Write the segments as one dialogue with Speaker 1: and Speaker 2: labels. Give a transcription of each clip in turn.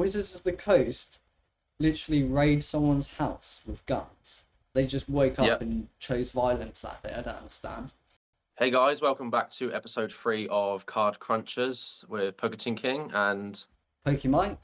Speaker 1: Wizards of the Coast literally raid someone's house with guns. They just woke up
Speaker 2: Yep.
Speaker 1: and chose violence that day. I don't understand.
Speaker 2: Hey guys, welcome back to episode 3 of Card Crunchers with Poketin King. And
Speaker 1: Pokemon?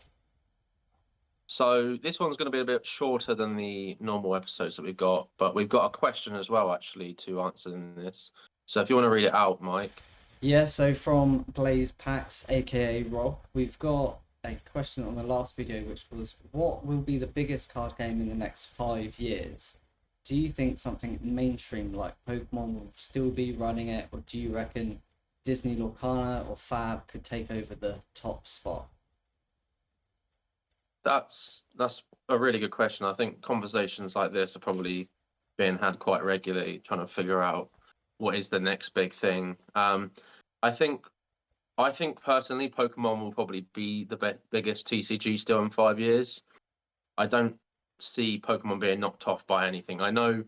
Speaker 2: so this one's going to be a bit shorter than the normal episodes that we've got, but we've got a question as well, actually, to answer in this. So if you want to read it out, Mike.
Speaker 1: Yeah, so from Blaze Pax, aka Rob, we've got a question on the last video, which was, what will be the biggest card game in the next 5 years? Do you think something mainstream like Pokemon will still be running it, or do you reckon Disney Lorcana or Fab could take over the top spot?
Speaker 2: That's a really good question. I think conversations like this are probably being had quite regularly, trying to figure out what is the next big thing. I think personally, Pokemon will probably be the biggest TCG still in 5 years. I don't see Pokemon being knocked off by anything. I know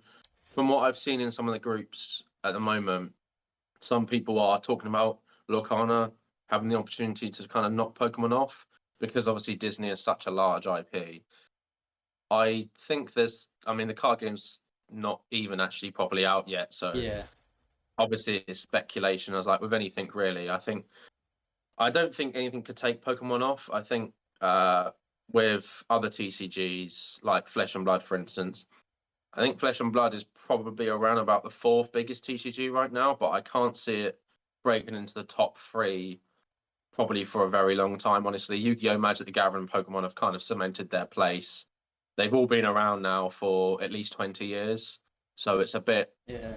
Speaker 2: from what I've seen in some of the groups at the moment, some people are talking about Lorcana having the opportunity to kind of knock Pokemon off because obviously Disney is such a large IP. I think the card game's not even actually properly out yet. So
Speaker 1: Yeah,
Speaker 2: obviously it's speculation. As like with anything really, I don't think anything could take Pokemon off. I think with other TCGs like Flesh and Blood, for instance, I think Flesh and Blood is probably around about the 4th biggest TCG right now, but I can't see it breaking into the top 3 probably for a very long time. Honestly, Yu-Gi-Oh, Magic the Gathering, and Pokemon have kind of cemented their place. They've all been around now for at least 20 years, so
Speaker 1: yeah.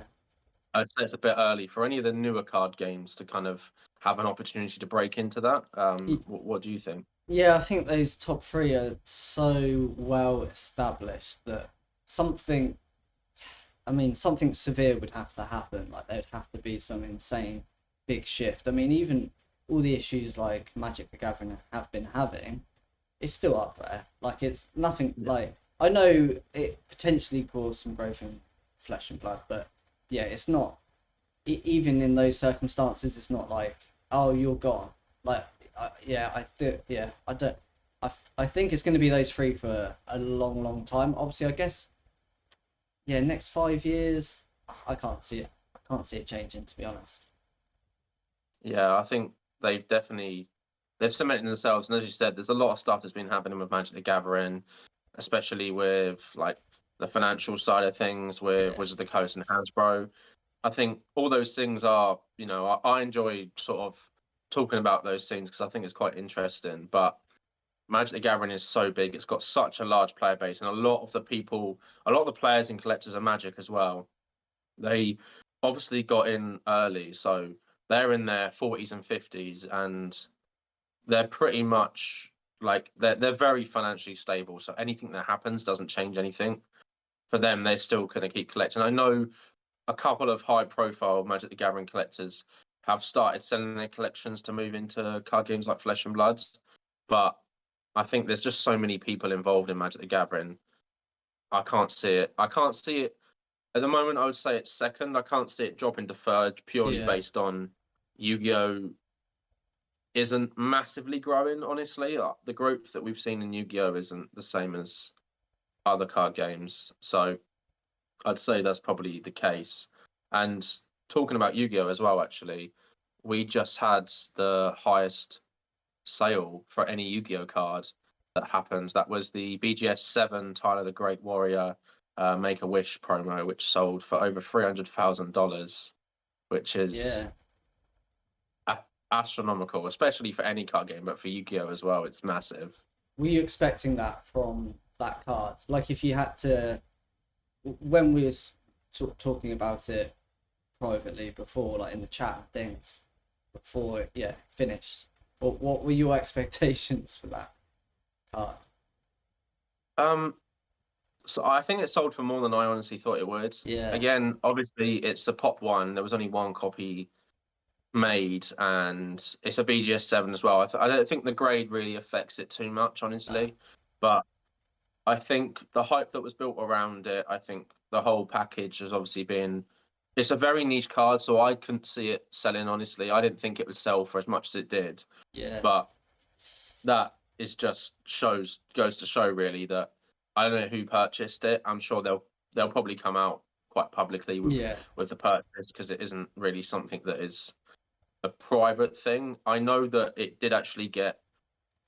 Speaker 2: I'd say it's a bit early for any of the newer card games to kind of have an opportunity to break into that. What do you think?
Speaker 1: Yeah, I think those top three are so well established that something, something severe would have to happen. Like, there'd have to be some insane big shift. I mean, even all the issues like Magic the Gathering have been having, it's still up there. Like, it's nothing like, I know it potentially caused some growth in Flesh and Blood, but yeah, it's not, even in those circumstances, it's not like, oh, you're gone. Like, I don't. I think it's going to be those three for a long, long time. Obviously, I guess, yeah, next 5 years, I can't see it. I can't see it changing, to be honest.
Speaker 2: Yeah, I think they've cemented themselves, and as you said, there's a lot of stuff that's been happening with Magic the Gathering, especially with like the financial side of things with
Speaker 1: Yeah,
Speaker 2: Wizards of the Coast and Hasbro. I think all those things are, I enjoy sort of talking about those things because I think it's quite interesting. But Magic the Gathering is so big; it's got such a large player base, and a lot of the players and collectors of Magic as well. They obviously got in early, so they're in their 40s and 50s, and they're pretty much like they're very financially stable. So anything that happens doesn't change anything for them. They're still going to keep collecting. I know a couple of high-profile Magic the Gathering collectors have started selling their collections to move into card games like Flesh and Blood, but I think there's just so many people involved in Magic the Gathering. I can't see it. I can't see it at the moment. I would say it's second. I can't see it dropping to third purely
Speaker 1: yeah,
Speaker 2: based on Yu-Gi-Oh isn't massively growing. Honestly, the growth that we've seen in Yu-Gi-Oh isn't the same as other card games. So I'd say that's probably the case. And talking about Yu-Gi-Oh as well, actually, we just had the highest sale for any Yu-Gi-Oh card that happened. That was the BGS 7 Tyler the Great Warrior Make a Wish promo, which sold for over $300,000, which is
Speaker 1: yeah.
Speaker 2: astronomical, especially for any card game, but for Yu-Gi-Oh as well, it's massive.
Speaker 1: Were you expecting that from that card? Like, if you had to, when we was talking about it privately before, like in the chat and things, before it, yeah, finished. What were your expectations for that card?
Speaker 2: Um, so I think it sold for more than I honestly thought it would.
Speaker 1: Yeah,
Speaker 2: Again, obviously, it's the pop one. There was only one copy made, and it's a BGS 7 as well. I don't think the grade really affects it too much,
Speaker 1: nah,
Speaker 2: honestly. But I think the hype that was built around it, I think the whole package has obviously been. It's a very niche card, so I couldn't see it selling, honestly. I didn't think it would sell for as much as it did.
Speaker 1: yeah,
Speaker 2: But that is just goes to show really that I don't know who purchased it. I'm sure they'll probably come out quite publicly
Speaker 1: Yeah,
Speaker 2: with the purchase because it isn't really something that is a private thing. I know that it did actually get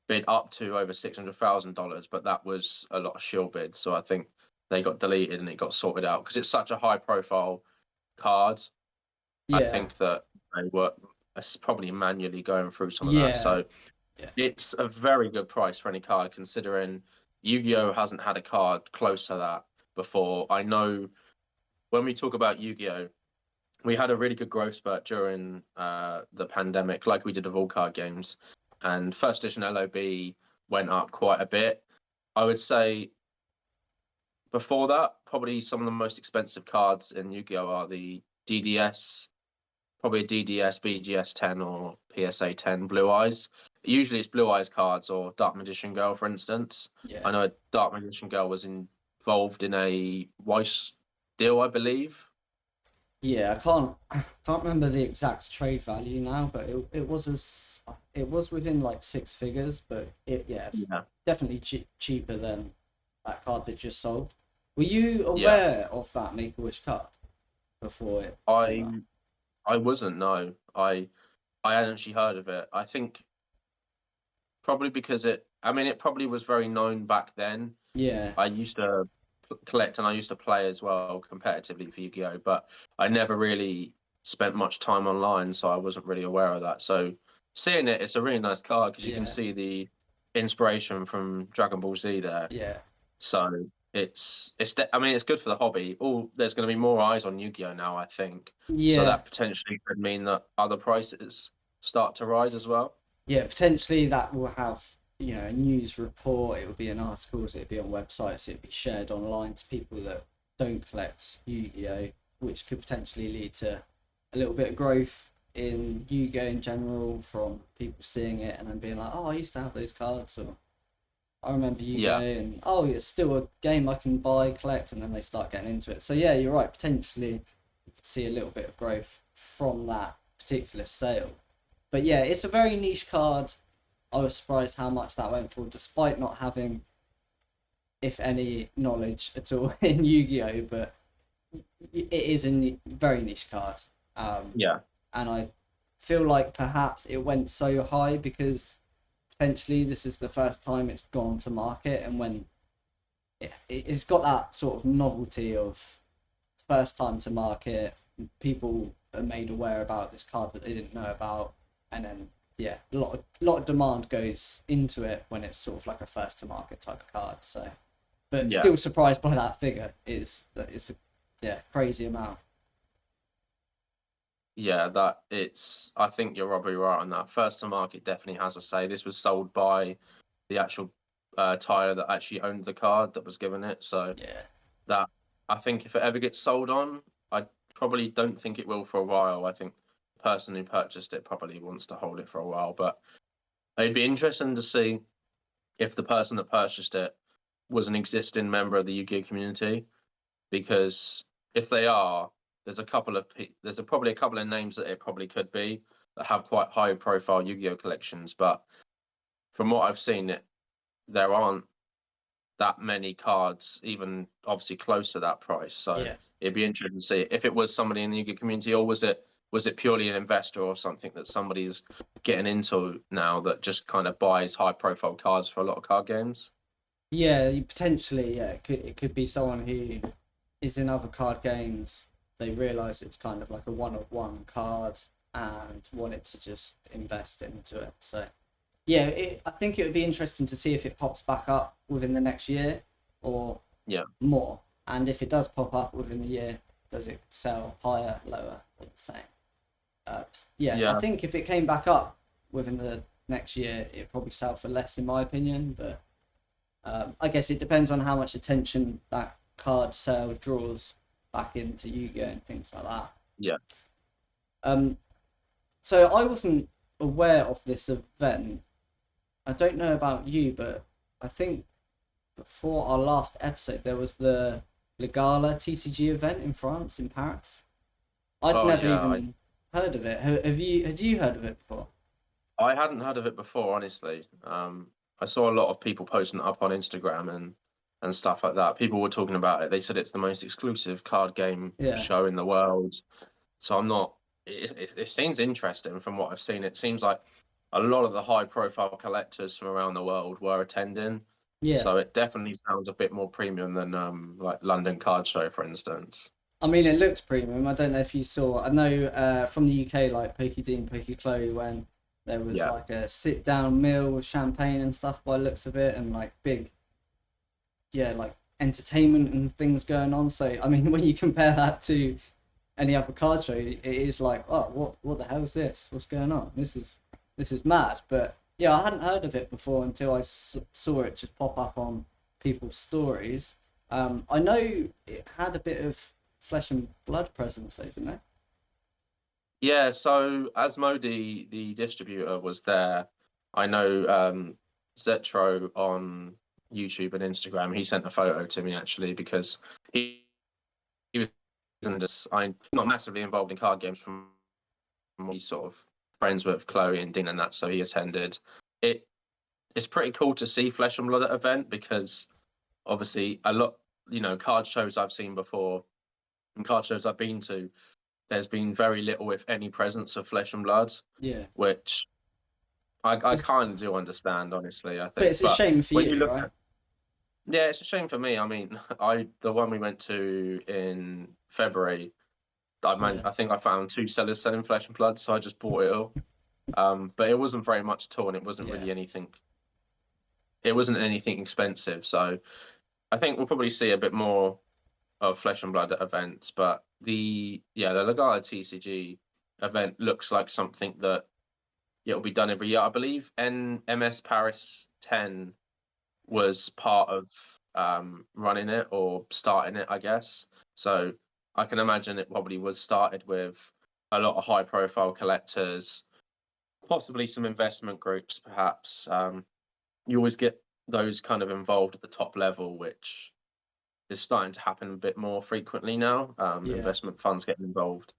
Speaker 2: bid up to over $600,000, but that was a lot of shield bids. So I think they got deleted and it got sorted out because it's such a high profile card. I
Speaker 1: yeah,
Speaker 2: think that they were probably manually going through some of that.
Speaker 1: yeah,
Speaker 2: So
Speaker 1: yeah,
Speaker 2: it's a very good price for any card considering Yu-Gi-Oh hasn't had a card close to that before. I know when we talk about Yu-Gi-Oh, we had a really good growth spurt during the pandemic, like we did with all card games, and first edition LOB went up quite a bit. I would say before that, probably some of the most expensive cards in Yu-Gi-Oh are the DDS, probably a DDS, BGS 10 or PSA 10 Blue Eyes. Usually it's Blue Eyes cards or Dark Magician Girl, for instance.
Speaker 1: yeah.
Speaker 2: I know Dark Magician Girl was involved in a Weiss deal, I believe.
Speaker 1: Yeah, I can't remember the exact trade value now, but it was within like six figures, but yes,
Speaker 2: Yeah.
Speaker 1: definitely cheaper than that card that just sold. Were you
Speaker 2: Yeah.
Speaker 1: aware of that Make a Wish card before it came
Speaker 2: I
Speaker 1: out?
Speaker 2: I wasn't, no. I hadn't actually heard of it. I think probably because I mean, it probably was very known back then.
Speaker 1: Yeah,
Speaker 2: I used to collect and I used to play as well competitively for Yu-Gi-Oh, but I never really spent much time online, so I wasn't really aware of that. So seeing it, it's a really nice card because you can
Speaker 1: yeah,
Speaker 2: see the inspiration from Dragon Ball Z there.
Speaker 1: yeah,
Speaker 2: So I mean, it's good for the hobby. There's going to be more eyes on Yu-Gi-Oh now, I think. So
Speaker 1: yeah,
Speaker 2: that potentially could mean that other prices start to rise as well.
Speaker 1: yeah. Potentially that will have a news report. It will be in articles. It'll be on websites. It'll be shared online to people that don't collect Yu-Gi-Oh, which could potentially lead to a little bit of growth in Yu-Gi-Oh in general from people seeing it and then being like, oh, I used to have those cards, or I remember Yu-Gi-Oh,
Speaker 2: Yeah,
Speaker 1: and oh, it's still a game I can buy, collect, and then they start getting into it. So yeah, you're right. Potentially, you could see a little bit of growth from that particular sale. But yeah, it's a very niche card. I was surprised how much that went for, despite not having, if any, knowledge at all in Yu-Gi-Oh. But it is a very niche card, um,
Speaker 2: yeah,
Speaker 1: and I feel like perhaps it went so high because potentially this is the first time it's gone to market, and when it's got that sort of novelty of first time to market, people are made aware about this card that they didn't know about, and then yeah, a lot of demand goes into it when it's sort of like a first to market type of card. So, but
Speaker 2: yeah.
Speaker 1: still surprised by that figure is that it's a crazy amount.
Speaker 2: Yeah, that it's. I think you're probably right on that. First to market definitely has a say. This was sold by the actual tire that actually owned the card that was given it. So
Speaker 1: Yeah,
Speaker 2: that I think if it ever gets sold on, I probably don't think it will for a while. I think the person who purchased it probably wants to hold it for a while. But it'd be interesting to see if the person that purchased it was an existing member of the Yu-Gi-Oh community because if they are, there's probably a couple of names that it probably could be that have quite high profile Yu-Gi-Oh collections, but from what I've seen, there aren't that many cards, even obviously close to that price. So
Speaker 1: yeah.
Speaker 2: it'd be interesting to see if it was somebody in the Yu-Gi-Oh community, or was it purely an investor or something that somebody's getting into now that just kind of buys high profile cards for a lot of card games.
Speaker 1: Yeah, potentially, yeah. It could be someone who is in other card games. They realise it's kind of like a one of one card and wanted to just invest into it. So yeah, I think it would be interesting to see if it pops back up within the next year or
Speaker 2: Yeah,
Speaker 1: more. And if it does pop up within the year, does it sell higher, lower, or the same? Yeah, I
Speaker 2: yeah,
Speaker 1: think if it came back up within the next year, it'd probably sell for less, in my opinion. But I guess it depends on how much attention that card sale draws back into Yu-Gi-Oh and things like that.
Speaker 2: yeah.
Speaker 1: Um, so I wasn't aware of this event. I don't know about you, but I think before our last episode there was the Gala TCG event in France in Paris. I'd
Speaker 2: Oh
Speaker 1: never
Speaker 2: yeah,
Speaker 1: even heard of it. Have you? Had you heard of it before?
Speaker 2: I hadn't heard of it before, honestly. I saw a lot of people posting it up on Instagram and stuff like that. People were talking about it. They said it's the most exclusive card game
Speaker 1: Yeah.
Speaker 2: show in the world. So I'm not. It seems interesting from what I've seen. It seems like a lot of the high-profile collectors from around the world were attending.
Speaker 1: Yeah.
Speaker 2: So it definitely sounds a bit more premium than like London Card Show, for instance.
Speaker 1: I mean, it looks premium. I don't know if you saw. I know from the UK, like Pokey Dean, Pokey Chloe, when there was
Speaker 2: Yeah,
Speaker 1: like a sit down meal with champagne and stuff by the looks of it, and like big, yeah, like entertainment and things going on. So I mean, when you compare that to any other card show, it is like, oh, what the hell is this? What's going on? This is mad. But yeah, I hadn't heard of it before until I saw it just pop up on people's stories. I know it had a bit of flesh and blood presence, though, didn't it?
Speaker 2: yeah. So Asmodee, the distributor, was there. I know Zetro on YouTube and Instagram. He sent a photo to me actually because he was I'm not massively involved in card games from he's sort of friends with Chloe and Dean and that, so he attended. It it's pretty cool to see Flesh and Blood at event because obviously a lot, card shows I've seen before and card shows I've been to, there's been very little, if any, presence of Flesh and Blood,
Speaker 1: Yeah.
Speaker 2: which I
Speaker 1: It's,
Speaker 2: kind of do understand, honestly, I
Speaker 1: but
Speaker 2: think.
Speaker 1: it's a
Speaker 2: But
Speaker 1: shame for
Speaker 2: when you
Speaker 1: you,
Speaker 2: look
Speaker 1: right?
Speaker 2: at yeah, it's a shame for me. I mean, the one we went to in February,
Speaker 1: Yeah.
Speaker 2: I think I found two sellers selling Flesh and Blood, so I just bought it all. But it wasn't very much at all, and it wasn't
Speaker 1: Yeah.
Speaker 2: really anything. It wasn't anything expensive, so I think we'll probably see a bit more of Flesh and Blood at events. But the Gala TCG event looks like something that it'll be done every year. I believe NMS Paris 10 was part of running it or starting it, I guess. So I can imagine it probably was started with a lot of high profile collectors, possibly some investment groups, perhaps. You always get those kind of involved at the top level, which is starting to happen a bit more frequently now.
Speaker 1: Yeah.
Speaker 2: Investment funds getting involved,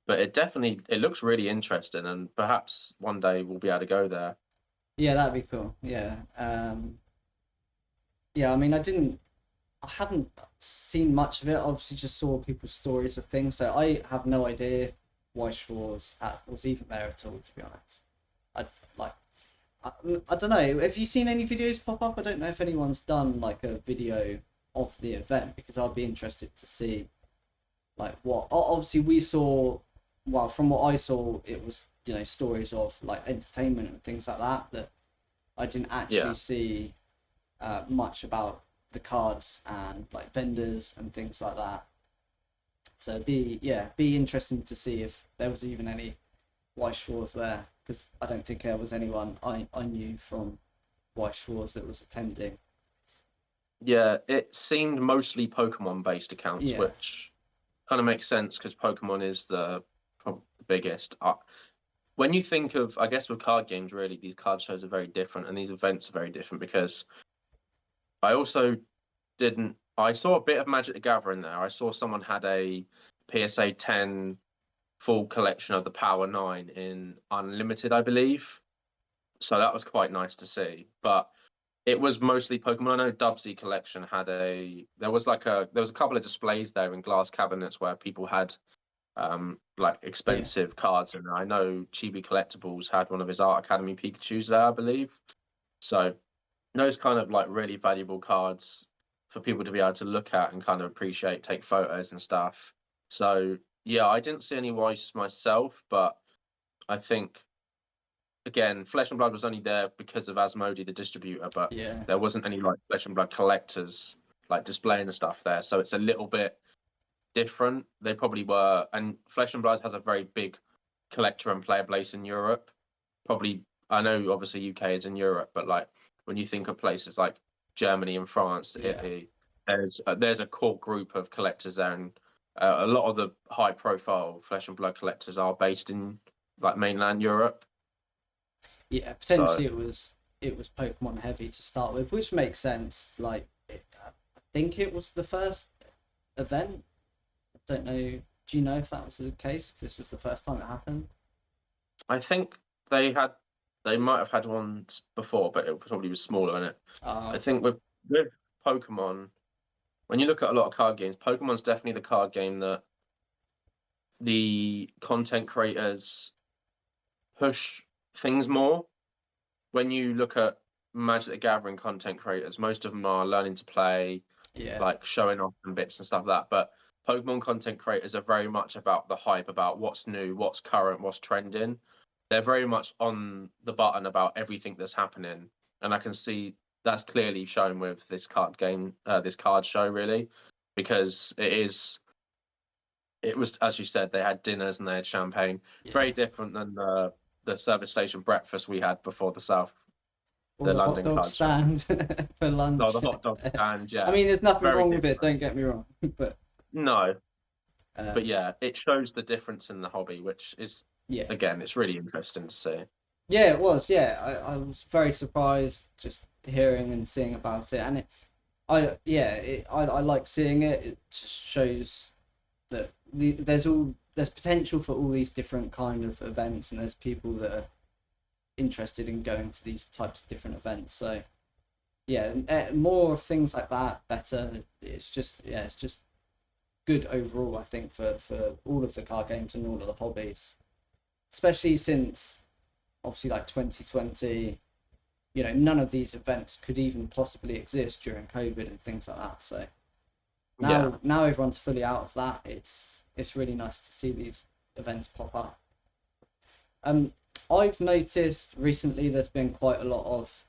Speaker 2: but it looks really interesting, and perhaps one day we'll be able to go there.
Speaker 1: Yeah, that'd be cool. Yeah. Yeah, I mean, I haven't seen much of it. Obviously, just saw people's stories of things, so I have no idea if Weiss Schwarz was even there at all. To be honest, I like. I, I don't know. Have you seen any videos pop up? I don't know if anyone's done like a video of the event because I'd be interested to see like what. Obviously, we saw. Well, from what I saw, it was stories of like entertainment and things like that that I didn't actually
Speaker 2: Yeah.
Speaker 1: see much about the cards and like vendors and things like that. So be interesting to see if there was even any Weiss Schwarz there because I don't think there was anyone I knew from Weiss Schwarz that was attending.
Speaker 2: Yeah, it seemed mostly Pokemon based accounts,
Speaker 1: Yeah,
Speaker 2: which kind of makes sense because Pokemon is the biggest. When you think of, I guess, with card games, really, these card shows are very different and these events are very different because I also didn't. I saw a bit of Magic the Gathering there. I saw someone had a PSA 10 full collection of the Power 9 in Unlimited, I believe. So that was quite nice to see. But it was mostly Pokemon. I know Dubsy Collection had there was a couple of displays there in glass cabinets where people had like
Speaker 1: yeah,
Speaker 2: expensive cards, and I know Chibi Collectibles had one of his Art Academy Pikachu's there, I believe. So those kind of like really valuable cards for people to be able to look at and kind of appreciate, take photos and stuff. So yeah, I didn't see any Weiss myself, but I think again, Flesh and Blood was only there because of Asmodee, the distributor, but
Speaker 1: yeah,
Speaker 2: there wasn't any like Flesh and Blood collectors like displaying the stuff there. So it's a little bit different. They probably were, and Flesh and Blood has a very big collector and player base in Europe. Probably, I know obviously UK is in Europe, but like when you think of places like Germany and France,
Speaker 1: yeah.
Speaker 2: Italy, there's a core group of collectors there, and a lot of the high profile Flesh and Blood collectors are based in like mainland Europe.
Speaker 1: Yeah,
Speaker 2: So
Speaker 1: potentially it was Pokemon heavy to start with, which makes sense. I think it was the first event. I don't know. Do you know if that was the case? If this was the first time it happened?
Speaker 2: I think they had They might have had ones before, but it probably was smaller in it. I think with Pokemon, when you look at a lot of card games, Pokemon's definitely the card game that the content creators push things more. When you look at Magic the Gathering content creators, most of them are learning to play,
Speaker 1: yeah,
Speaker 2: like showing off and bits and stuff like that. But Pokemon content creators are very much about the hype, about what's new, what's current, what's trending. They're very much on the button about everything that's happening, and I can see that's clearly shown with this card game, this card show, really, because it was, as you said, they had dinners and they had champagne.
Speaker 1: yeah.
Speaker 2: Very different than the service station breakfast we had before
Speaker 1: Or
Speaker 2: the
Speaker 1: the hot
Speaker 2: London
Speaker 1: dog
Speaker 2: card show.
Speaker 1: stand for
Speaker 2: No,
Speaker 1: lunch.
Speaker 2: the hot dog stand,
Speaker 1: I
Speaker 2: yeah,
Speaker 1: mean, there's nothing
Speaker 2: very
Speaker 1: wrong with it.
Speaker 2: different.
Speaker 1: Don't get me wrong, but
Speaker 2: No, but
Speaker 1: um,
Speaker 2: yeah, it shows the difference in the hobby, which is,
Speaker 1: yeah,
Speaker 2: again, it's really interesting to see.
Speaker 1: yeah, it was. Yeah, I was very surprised just hearing and seeing about it, and I like seeing it. It just shows that there's potential for all these different kind of events, and there's people that are interested in going to these types of different events. So yeah, more of things like that, better. It's just good overall. I think for all of the card games and all of the hobbies, especially since obviously like 2020. None of these events could even possibly exist during COVID and things like that. So
Speaker 2: Yeah,
Speaker 1: now everyone's fully out of that. It's really nice to see these events pop up. Um, I've noticed recently there's been quite a lot of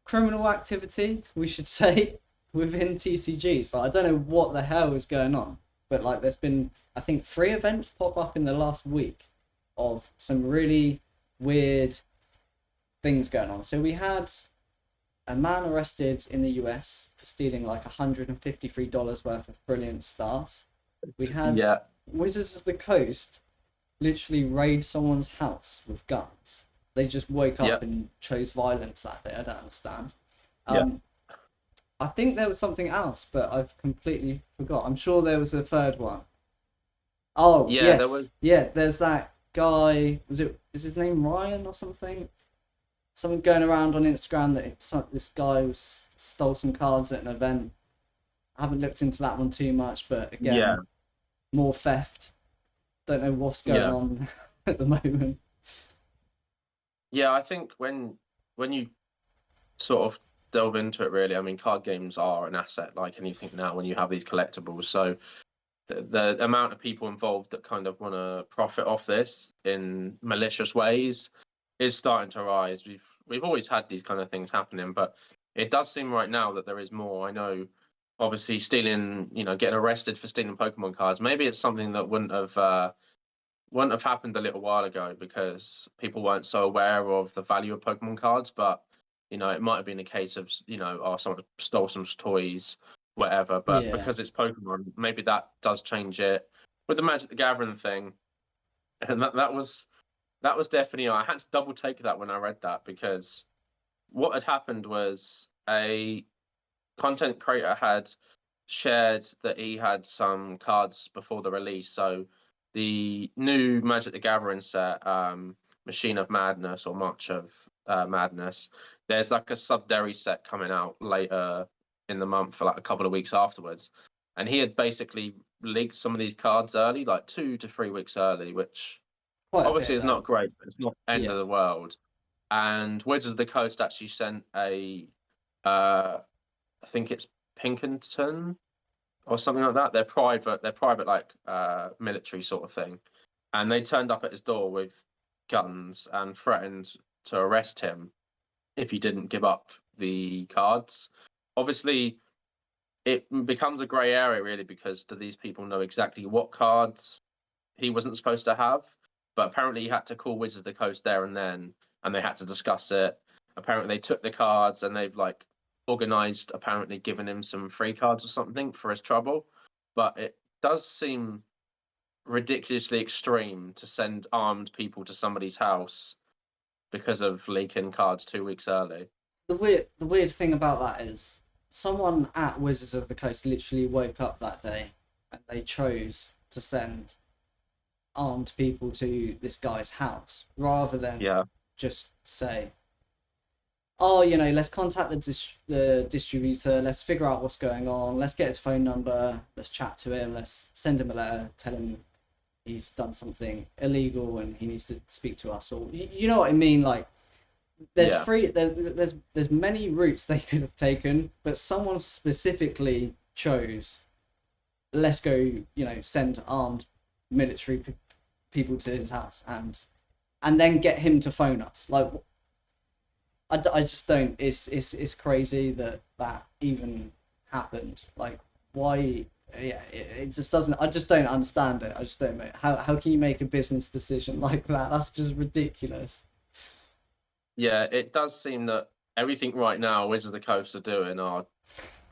Speaker 1: criminal activity, we should say, within TCG. So I don't know what the hell is going on, but like there's been I think 3 events pop up in the last week of some really weird things going on. So we had a man arrested in the US for stealing like $153 worth of brilliant stars. We had
Speaker 2: yeah,
Speaker 1: Wizards of the Coast literally raid someone's house with guns. They just woke
Speaker 2: yeah,
Speaker 1: up and chose violence that day. I don't understand.
Speaker 2: yeah,
Speaker 1: Um, I think there was something else, but I've completely forgot. I'm sure there was a third one. Oh
Speaker 2: yeah. There was,
Speaker 1: yes, yeah. There's that guy. Is his name Ryan or something? Something going around on Instagram that this guy stole some cards at an event. I haven't looked into that one too much, but
Speaker 2: yeah,
Speaker 1: again, more theft. Don't know what's going
Speaker 2: yeah,
Speaker 1: on at the moment.
Speaker 2: yeah. I think when you sort of delve into it, really, I mean, card games are an asset like anything now when you have these collectibles. So the amount of people involved that kind of want to profit off this in malicious ways is starting to rise. We've always had these kind of things happening, but it does seem right now that there is more. I know, obviously, stealing, getting arrested for stealing Pokemon cards. Maybe it's something that wouldn't have happened a little while ago because people weren't so aware of the value of Pokemon cards. But it might have been a case of oh, someone stole some toys, whatever. But
Speaker 1: Yeah,
Speaker 2: because it's Pokemon, maybe that does change it. With the Magic the Gathering thing, and that was definitely, I had to double take that when I read that, because what had happened was a content creator had shared that he had some cards before the release. So the new Magic the Gathering set, Machine of Madness or March of Madness, there's like a Sub-Dairy set coming out later in the month for like a couple of weeks afterwards. And he had basically leaked some of these cards early, like 2 to 3 weeks early, which
Speaker 1: quite a
Speaker 2: obviously
Speaker 1: bit
Speaker 2: is
Speaker 1: though.
Speaker 2: not great, but it's not end
Speaker 1: Yeah,
Speaker 2: of the world. And Wizards of the Coast actually sent uh, I think it's Pinkerton or something like that. They're private like military sort of thing. And they turned up at his door with guns and threatened to arrest him if he didn't give up the cards. Obviously, it becomes a grey area really, because do these people know exactly what cards he wasn't supposed to have? But apparently he had to call Wizards of the Coast there and then, and they had to discuss it. Apparently they took the cards and they've like organized, apparently giving him some free cards or something for his trouble. But it does seem ridiculously extreme to send armed people to somebody's house because of leaking cards 2 weeks early.
Speaker 1: the weird thing about that is someone at Wizards of the Coast literally woke up that day and they chose to send armed people to this guy's house rather than
Speaker 2: Yeah.
Speaker 1: just say, oh, let's contact the distributor, let's figure out what's going on, let's get his phone number, let's chat to him, let's send him a letter, tell him he's done something illegal and he needs to speak to us, or you know what I mean? Like, there's
Speaker 2: Yeah.
Speaker 1: there's many routes they could have taken, but someone specifically chose, let's go, send armed military people to his house and then get him to phone us. Like, I just don't. It's crazy that even happened. Like, why? Yeah, it just doesn't. I just don't understand it. I just don't. How can you make a business decision like that? That's just ridiculous.
Speaker 2: Yeah, it does seem that everything right now Wizards of the Coast are doing are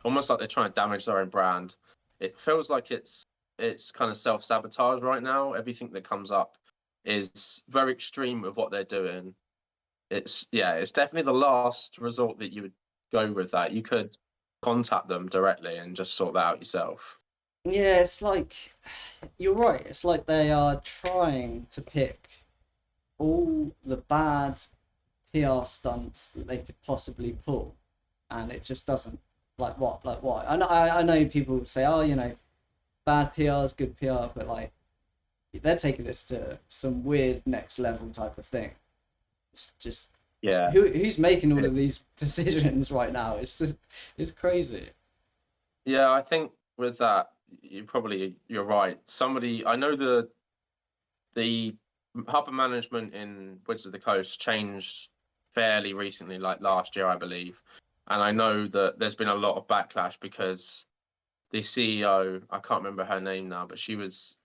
Speaker 2: almost like they're trying to damage their own brand. It feels like it's kind of self-sabotage right now. Everything that comes up is very extreme with what they're doing. It's definitely the last resort that you would go with that. You could contact them directly and just sort that out yourself.
Speaker 1: Yeah, it's like you're right. It's like they are trying to pick all the bad PR stunts that they could possibly pull, and it just doesn't. Like what? Like what? I know people say, oh, bad PR is good PR, but like they're taking this to some weird next level type of thing. It's just
Speaker 2: Yeah.
Speaker 1: who's making all
Speaker 2: It-
Speaker 1: of these decisions right now? It's crazy.
Speaker 2: yeah, I think with that, you're right. Somebody I know the harbor management in Wizards of the Coast changed fairly recently, like last year, I believe. And I know that there's been a lot of backlash because the CEO, I can't remember her name now, but she was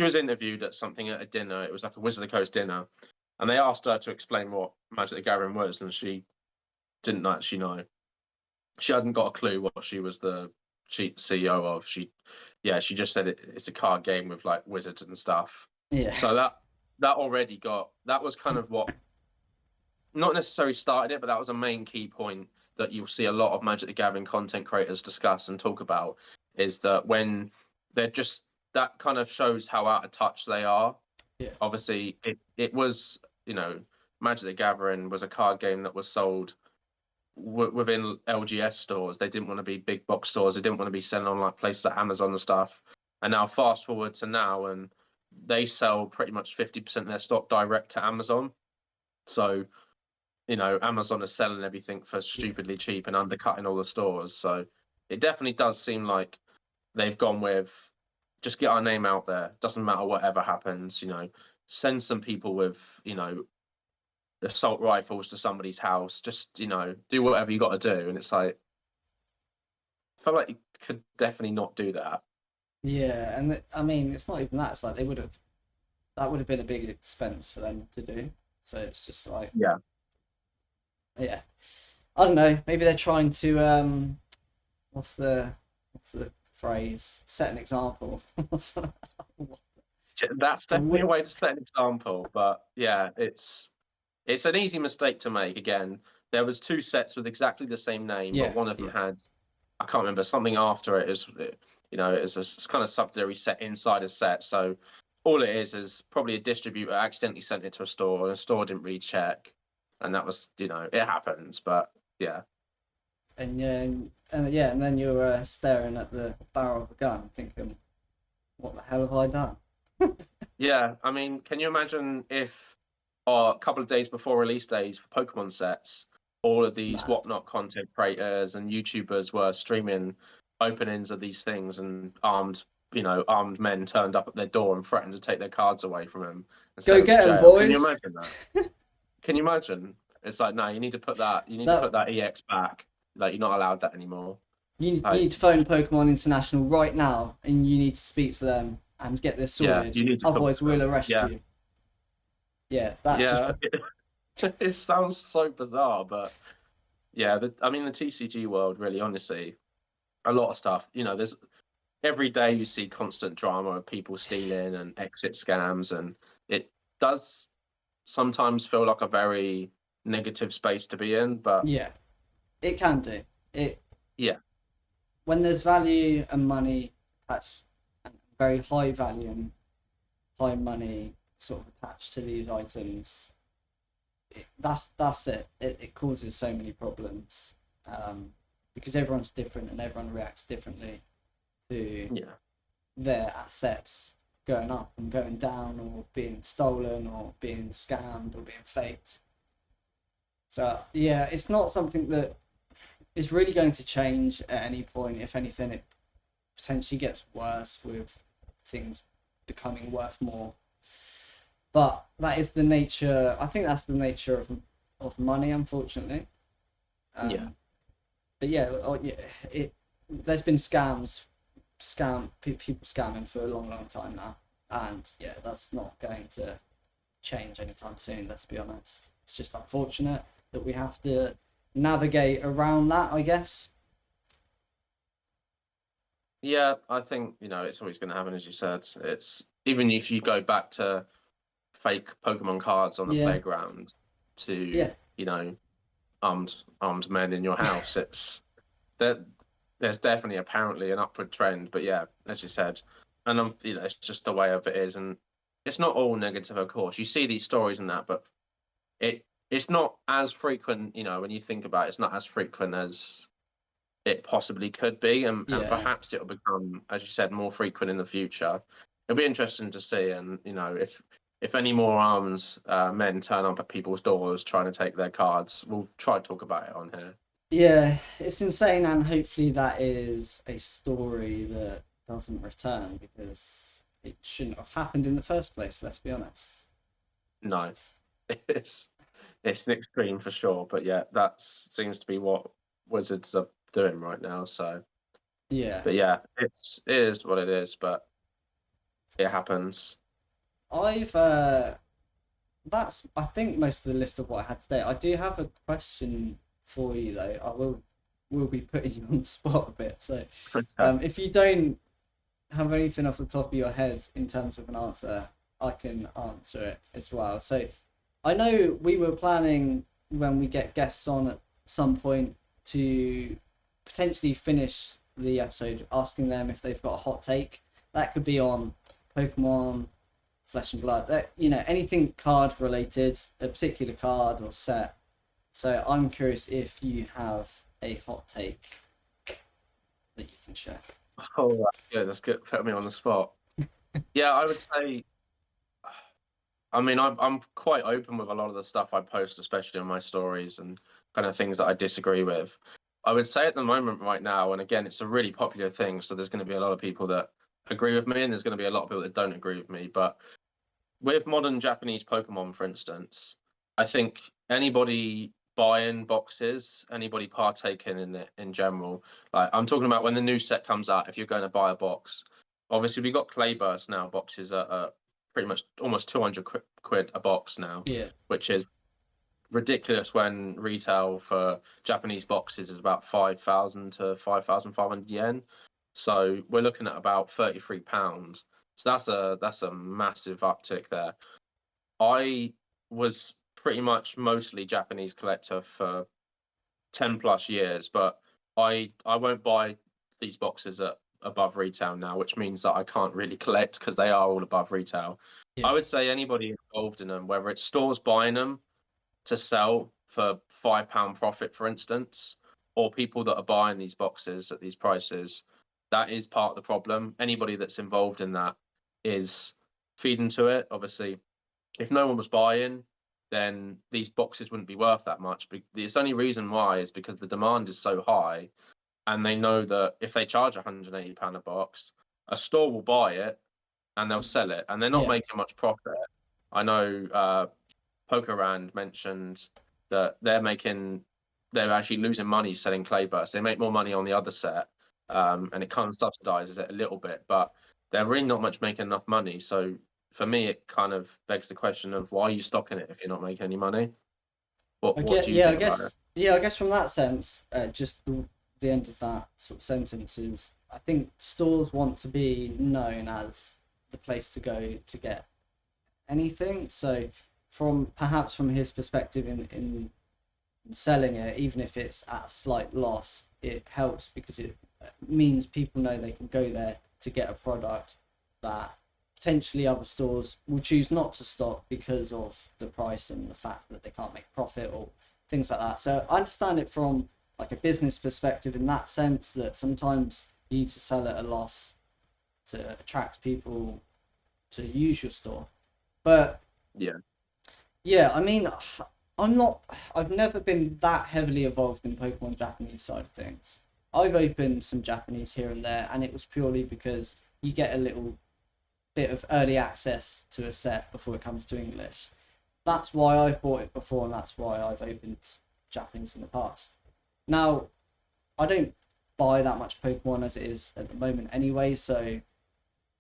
Speaker 2: interviewed at something at a dinner. It was like a Wizard of the Coast dinner, and they asked her to explain what Magic the Gathering was, and she didn't actually know. She hadn't got a clue what she was the CEO of. She just said it's a card game with like wizards and stuff.
Speaker 1: Yeah,
Speaker 2: So that was kind of what not necessarily started it, but that was a main key point that you'll see a lot of Magic the Gathering content creators discuss and talk about is that when they're just that kind of shows how out of touch they are.
Speaker 1: yeah,
Speaker 2: Obviously, it was Magic the Gathering was a card game that was sold within LGS stores. They didn't want to be big box stores. They didn't want to be selling on like places like Amazon and stuff. And now fast forward to now, and they sell pretty much 50% of their stock direct to Amazon. So Amazon is selling everything for
Speaker 1: yeah,
Speaker 2: stupidly cheap and undercutting all the stores. So it definitely does seem like they've gone with just get our name out there. Doesn't matter whatever happens. Send some people with assault rifles to somebody's house. Just do whatever you got to do. And it's like I feel like you could definitely not do that.
Speaker 1: yeah. And I mean, it's not even that. It's like that would have been a big expense for them to do. So it's just like,
Speaker 2: Yeah.
Speaker 1: yeah, I don't know. Maybe they're trying to what's the phrase? Set an example.
Speaker 2: That's
Speaker 1: The
Speaker 2: definitely a way to set an example, but yeah, it's an easy mistake to make. Again, there was two sets with exactly the same name, but
Speaker 1: Yeah,
Speaker 2: one of them
Speaker 1: yeah,
Speaker 2: had I can't remember something after it is it's a kind of subsidiary set inside a set. So all it is probably a distributor accidentally sent it to a store and a store didn't read check, and that was it happens. But yeah,
Speaker 1: and yeah, and then you're staring at the barrel of a gun, thinking, "What the hell have I done?"
Speaker 2: yeah. I mean, can you imagine if a couple of days before release days for Pokemon sets, all of these
Speaker 1: Mad.
Speaker 2: whatnot content creators and YouTubers were streaming openings of these things, and armed men turned up at their door and threatened to take their cards away from them and
Speaker 1: Go
Speaker 2: send them to
Speaker 1: get them,
Speaker 2: jail. Can you
Speaker 1: boys.
Speaker 2: imagine that? Can you imagine? It's like, no, you need to
Speaker 1: That
Speaker 2: put that EX back. Like, you're not allowed that anymore.
Speaker 1: you
Speaker 2: Like,
Speaker 1: need to phone Pokemon International right now, and you need to speak to them and get this
Speaker 2: yeah,
Speaker 1: sorted.
Speaker 2: you need to talk
Speaker 1: Otherwise,
Speaker 2: to
Speaker 1: we'll
Speaker 2: them.
Speaker 1: arrest
Speaker 2: Yeah,
Speaker 1: you. Yeah, that just
Speaker 2: yeah. It sounds so bizarre, but yeah, I mean, the TCG world, really, honestly, a lot of stuff. There's every day you see constant drama of people stealing and exit scams, and it does sometimes feel like a very negative space to be in. But
Speaker 1: yeah, it can do it
Speaker 2: yeah,
Speaker 1: when there's value and money attached, and very high value and high money sort of attached to these items, that's it. It causes so many problems, because everyone's different and everyone reacts differently to
Speaker 2: Yeah.
Speaker 1: their assets going up and going down, or being stolen, or being scammed, or being faked. So yeah, it's not something that is really going to change at any point. If anything, it potentially gets worse with things becoming worth more. But that is the nature. I think that's the nature of money, unfortunately.
Speaker 2: Yeah.
Speaker 1: Um, but yeah, yeah, it there's been people scamming for a long, long time now, and yeah, that's not going to change anytime soon. Let's be honest. It's just unfortunate that we have to navigate around that, I guess.
Speaker 2: Yeah, I think, it's always going to happen, as you said. It's even if you go back to fake Pokemon cards on the
Speaker 1: Yeah,
Speaker 2: playground to,
Speaker 1: yeah,
Speaker 2: armed men in your house, it's that there's definitely apparently an upward trend. But yeah, as you said, and it's just the way of it is, and it's not all negative, of course. You see these stories and that, but it's not as frequent, when you think about it, it's not as frequent as it possibly could be, and
Speaker 1: yeah.
Speaker 2: perhaps it'll become, as you said, more frequent in the future. It'll be interesting to see, and if any more armed men turn up at people's doors trying to take their cards, we'll try to talk about it on here.
Speaker 1: Yeah, it's insane, and hopefully that is a story that doesn't return, because it shouldn't have happened in the first place. Let's be honest.
Speaker 2: No, it's it's an extreme for sure, but yeah, that seems to be what Wizards are doing right now. So,
Speaker 1: Yeah,
Speaker 2: but yeah, it is what it is, but it happens.
Speaker 1: I've that's I think most of the list of what I had today. I do have a question for you though. I will be putting you on the spot a bit. So,
Speaker 2: Okay.
Speaker 1: if you don't have anything off the top of your head in terms of an answer, I can answer it as well. So, I know we were planning, when we get guests on at some point, to potentially finish the episode asking them if they've got a hot take. That could be on Pokemon, Flesh and Blood, anything card related, a particular card or set. So I'm curious if you have a hot take that you can share.
Speaker 2: Oh, that's good. Put me on the spot. Yeah, I would say. I mean, I'm quite open with a lot of the stuff I post, especially on my stories and kind of things that I disagree with. I would say at the moment, right now, and again, it's a really popular thing, so there's going to be a lot of people that agree with me, and there's going to be a lot of people that don't agree with me. But with modern Japanese Pokemon, for instance, I think anybody buying boxes, anybody partaking in it in general, like I'm talking about when the new set comes out, if you're going to buy a box, obviously we got Clayburst now, boxes are pretty much almost 200 quid a box now,
Speaker 1: Yeah,
Speaker 2: which is ridiculous when retail for Japanese boxes is about 5,000 to 5,500 yen. So we're looking at about £33. So that's a massive uptick there. I was pretty much mostly Japanese collector for 10 plus years, but I won't buy these boxes at above retail now, which means that I can't really collect because they are all above retail. I
Speaker 1: yeah,
Speaker 2: would say anybody involved in them, whether it's stores buying them to sell for £5 profit, for instance, or people that are buying these boxes at these prices, that is part of the problem. Anybody that's involved in that is feeding to it. Obviously, if no one was buying, then these boxes wouldn't be worth that much. But the only reason why is because the demand is so high, and they know that if they charge £180 a box, a store will buy it and they'll sell it, and they're not
Speaker 1: yeah,
Speaker 2: making much profit. I know Pokerand mentioned that they're actually losing money selling Clayburst. They make more money on the other set, and it kind of subsidizes it a little bit, but they're really not much making enough money. So for me, it kind of begs the question of why are you stocking it if you're not making any money? What do you
Speaker 1: I
Speaker 2: think about it?
Speaker 1: guess, from that sense, just the end of that sort of sentence is, I think stores want to be known as the place to go to get anything. So, from his perspective in selling it, even if it's at a slight loss, it helps because it means people know they can go there to get a product that potentially other stores will choose not to stock because of the price and the fact that they can't make profit or things like that. So I understand it from like a business perspective in that sense, that sometimes you need to sell at a loss to attract people to use your store. But
Speaker 2: Yeah.
Speaker 1: yeah, I mean, I'm not. I've never been that heavily involved in Pokemon Japanese side of things. I've opened some Japanese here and there, and it was purely because you get a little bit of early access to a set before it comes to English. That's why I've bought it before, and that's why I've opened Japanese in the past. Now, I don't buy that much Pokemon as it is at the moment anyway, so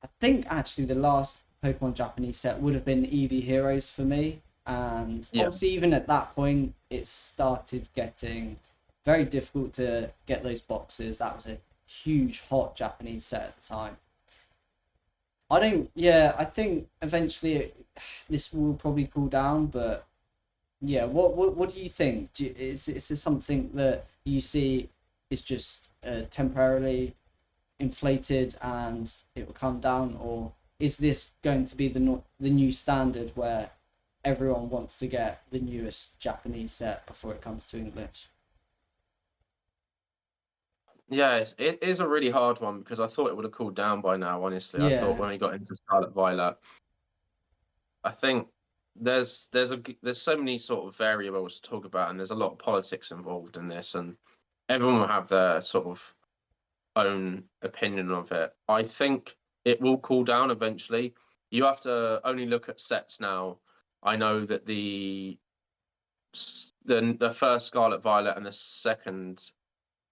Speaker 1: I think actually the last Pokemon Japanese set would have been Eevee Heroes for me. And
Speaker 2: Yeah.
Speaker 1: obviously, even at that point, it started getting very difficult to get those boxes. That was a huge, hot Japanese set at the time. I don't, yeah, I think eventually this will probably cool down, but yeah, what do you think? Is this something that you see is just temporarily inflated and it will come down, or is this going to be the new standard where everyone wants to get the newest Japanese set before it comes to English?
Speaker 2: Yeah, it is a really hard one because I thought it would have cooled down by now, honestly. I thought
Speaker 1: Yeah,
Speaker 2: when we got into Scarlet Violet, I think there's so many sort of variables to talk about, and there's a lot of politics involved in this, and everyone will have their sort of own opinion of it. I think it will cool down eventually. You have to only look at sets now. I know that the first Scarlet Violet and the second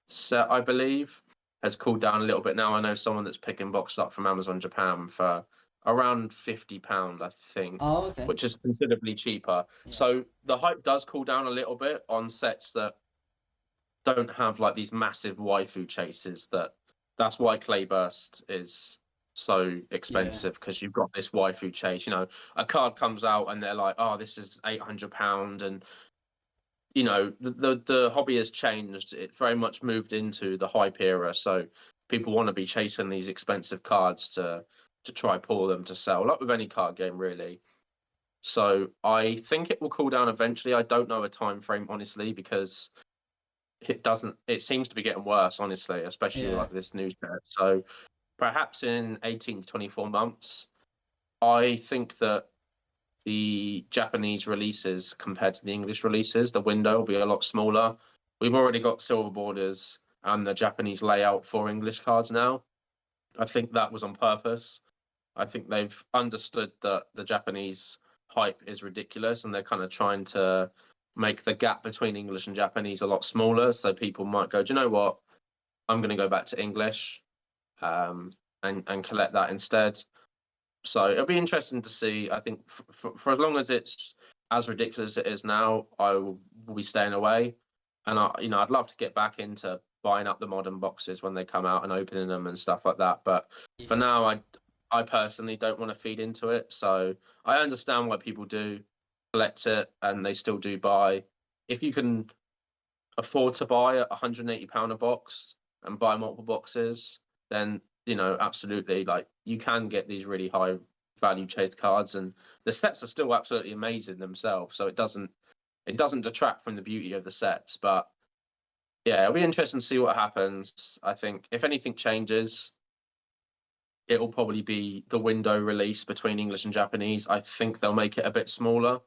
Speaker 2: set, I believe, has cooled down a little bit now. I know someone that's picking boxes up from Amazon Japan for around £50, I think,
Speaker 1: oh okay,
Speaker 2: which is considerably cheaper.
Speaker 1: yeah,
Speaker 2: So the hype does cool down a little bit on sets that don't have like these massive waifu chases. That's why Clayburst is so
Speaker 1: yeah,
Speaker 2: expensive, because you've got this waifu chase. A card comes out and they're like, oh, this is £800, and the hobby has changed. It very much moved into the hype era, so people want to be chasing these expensive cards to try pull them to sell, like with any card game really. So I think it will cool down eventually. I don't know a time frame, honestly, because it seems to be getting worse, honestly, especially with
Speaker 1: yeah,
Speaker 2: like this new set. So perhaps in 18 to 24 months, I think that the Japanese releases compared to the English releases, the window will be a lot smaller. We've already got silver borders and the Japanese layout for English cards now. I think that was on purpose. I think they've understood that the Japanese hype is ridiculous, and they're kind of trying to make the gap between English and Japanese a lot smaller. So people might go, do you know what? I'm going to go back to English, um, and collect that instead. So it'll be interesting to see. I think for as long as it's as ridiculous as it is now, will be staying away. And I'd love to get back into buying up the modern boxes when they come out and opening them and stuff like that. But for
Speaker 1: yeah,
Speaker 2: now, I personally don't want to feed into it. So I understand why people do collect it and they still do buy. If you can afford to buy £180 a box and buy multiple boxes, then absolutely, like, you can get these really high value chase cards, and the sets are still absolutely amazing themselves. So it doesn't detract from the beauty of the sets. But yeah, it'll be interesting to see what happens. I think if anything changes, it will probably be the window release between English and Japanese. I think they'll make it a bit smaller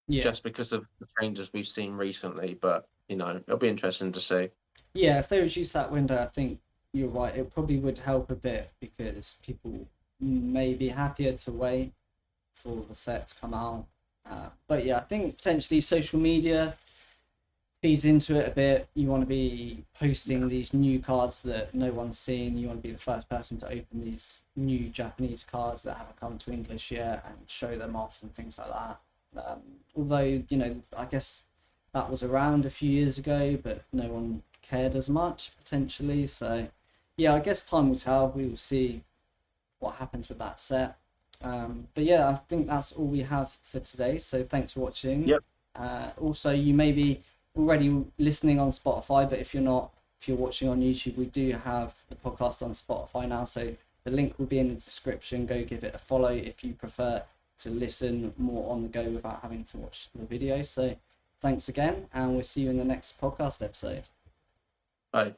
Speaker 1: yeah.
Speaker 2: just because of the changes we've seen recently. But it'll be interesting to see.
Speaker 1: Yeah, if they reduce that window, I think you're right. It probably would help a bit because people may be happier to wait for the set to come out. But yeah, I think potentially social media feeds into it a bit. You want to be posting
Speaker 2: Yeah.
Speaker 1: these new cards that no one's seen. You want to be the first person to open these new Japanese cards that haven't come to English yet and show them off and things like that. Although, I guess that was around a few years ago, but no one cared as much potentially. So, yeah, I guess time will tell. We will see what happens with that set. But yeah, I think that's all we have for today. So thanks for watching.
Speaker 2: Yep.
Speaker 1: Also, you may be already listening on Spotify, but if you're not, if you're watching on YouTube, we do have the podcast on Spotify now. So The link will be in the description. Go give it a follow if you prefer to listen more on the go without having to watch the video. So thanks again, and we'll see you in the next podcast episode.
Speaker 2: Bye.